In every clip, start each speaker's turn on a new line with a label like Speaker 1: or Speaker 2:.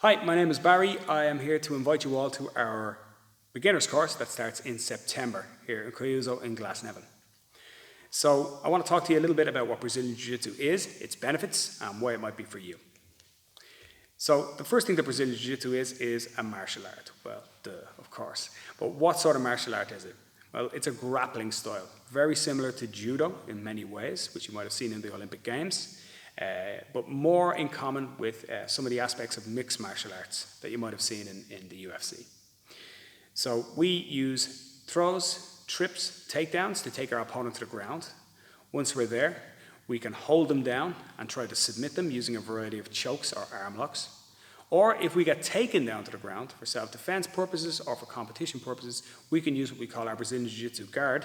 Speaker 1: Hi, my name is Barry. I am here to invite you all to our beginner's course that starts in September here in Cuyuzo in Glasnevin. So I want to talk to you a little bit about what Brazilian Jiu Jitsu is, its benefits, and why it might be for you. So the first thing that Brazilian Jiu Jitsu is a martial art. Well, duh, of course. But what sort of martial art is it? Well, it's a grappling style, very similar to judo in many ways, which you might have seen in the Olympic Games, but more in common with some of the aspects of mixed martial arts that you might have seen in the UFC. So we use throws, trips, takedowns to take our opponent to the ground. Once we're there, we can hold them down and try to submit them using a variety of chokes or arm locks. Or if we get taken down to the ground for self-defense purposes or for competition purposes, we can use what we call our Brazilian Jiu-Jitsu guard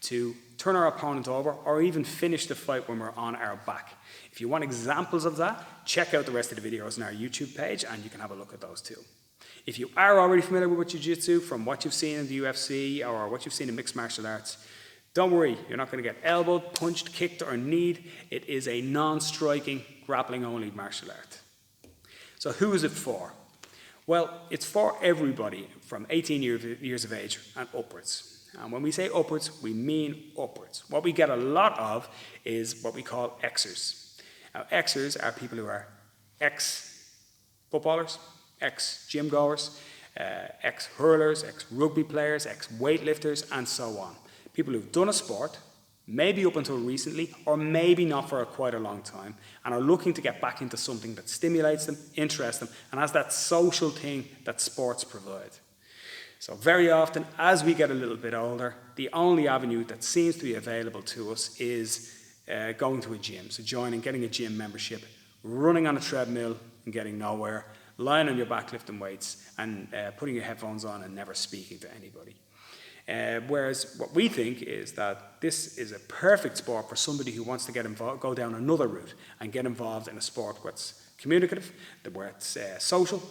Speaker 1: to turn our opponent over or even finish the fight when we're on our back. If you want examples of that, check out the rest of the videos on our YouTube page and you can have a look at those too. If you are already familiar with Jiu-Jitsu from what you've seen in the UFC or what you've seen in mixed martial arts, don't worry, you're not going to get elbowed, punched, kicked or kneed. It is a non-striking, grappling-only martial art. So who is it for? Well, it's for everybody from 18 years of age and upwards. And when we say upwards, we mean upwards. What we get a lot of is what we call Xers. Now, Xers are people who are ex-footballers, ex-gym goers, ex-hurlers, ex-rugby players, ex-weightlifters, and so on. People who've done a sport, maybe up until recently, or maybe not for quite a long time, and are looking to get back into something that stimulates them, interests them, and has that social thing that sports provide. So very often, as we get a little bit older, the only avenue that seems to be available to us is going to a gym. So getting a gym membership, running on a treadmill and getting nowhere, lying on your back lifting weights, and putting your headphones on and never speaking to anybody. Whereas what we think is that this is a perfect sport for somebody who wants to get involved, go down another route and get involved in a sport that's communicative, where it's social,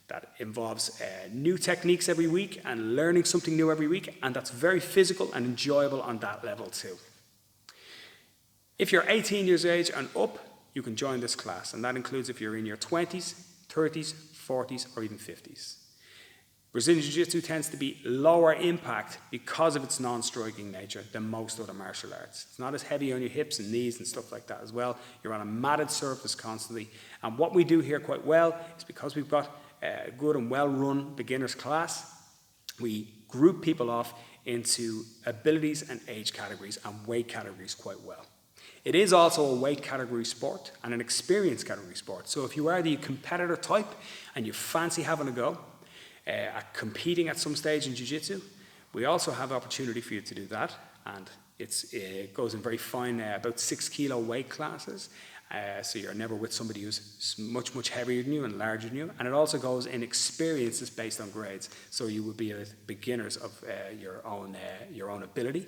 Speaker 1: that involves new techniques every week and learning something new every week, and that's very physical and enjoyable on that level too. If you're 18 years of age and up, you can join this class, and that includes if you're in your 20s, 30s, 40s, or even 50s. Brazilian Jiu-Jitsu tends to be lower impact because of its non-striking nature than most other martial arts. It's not as heavy on your hips and knees and stuff like that as well. You're on a matted surface constantly. And what we do here quite well is because we've got a good and well-run beginner's class, we group people off into abilities and age categories and weight categories quite well. It is also a weight category sport and an experience category sport. So if you are the competitor type and you fancy having a go, at competing at some stage in Jiu-Jitsu, we also have the opportunity for you to do that, and it goes in very fine, about 6 kilo weight classes, so you're never with somebody who's much heavier than you and larger than you, and it also goes in experiences based on grades, so you would be beginners of your own ability,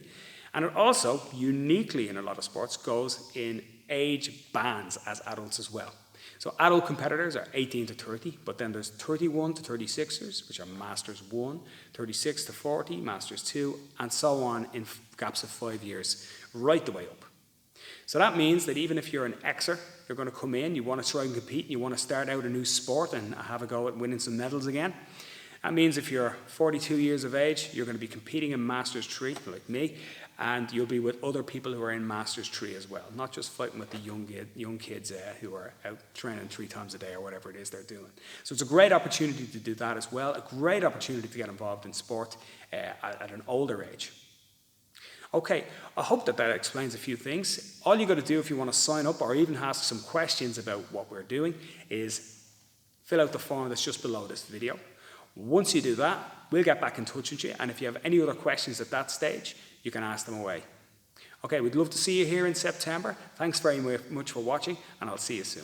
Speaker 1: and it also, uniquely in a lot of sports, goes in age bands as adults as well. So adult competitors are 18 to 30, but then there's 31 to 36ers, which are Masters 1, 36 to 40, Masters 2, and so on in gaps of 5 years, right the way up. So that means that even if you're an Xer, you're going to come in, you want to try and compete, and you want to start out a new sport and have a go at winning some medals again. That means if you're 42 years of age, you're going to be competing in Masters 3, like me, and you'll be with other people who are in Masters 3 as well, not just fighting with the young kids who are out training 3 times a day or whatever it is they're doing. So it's a great opportunity to do that as well, a great opportunity to get involved in sport at an older age. Okay, I hope that explains a few things. All you got to do if you want to sign up or even ask some questions about what we're doing is fill out the form that's just below this video. Once you do that, we'll get back in touch with you, and if you have any other questions at that stage, you can ask them away. Okay, we'd love to see you here in September. Thanks very much for watching, and I'll see you soon.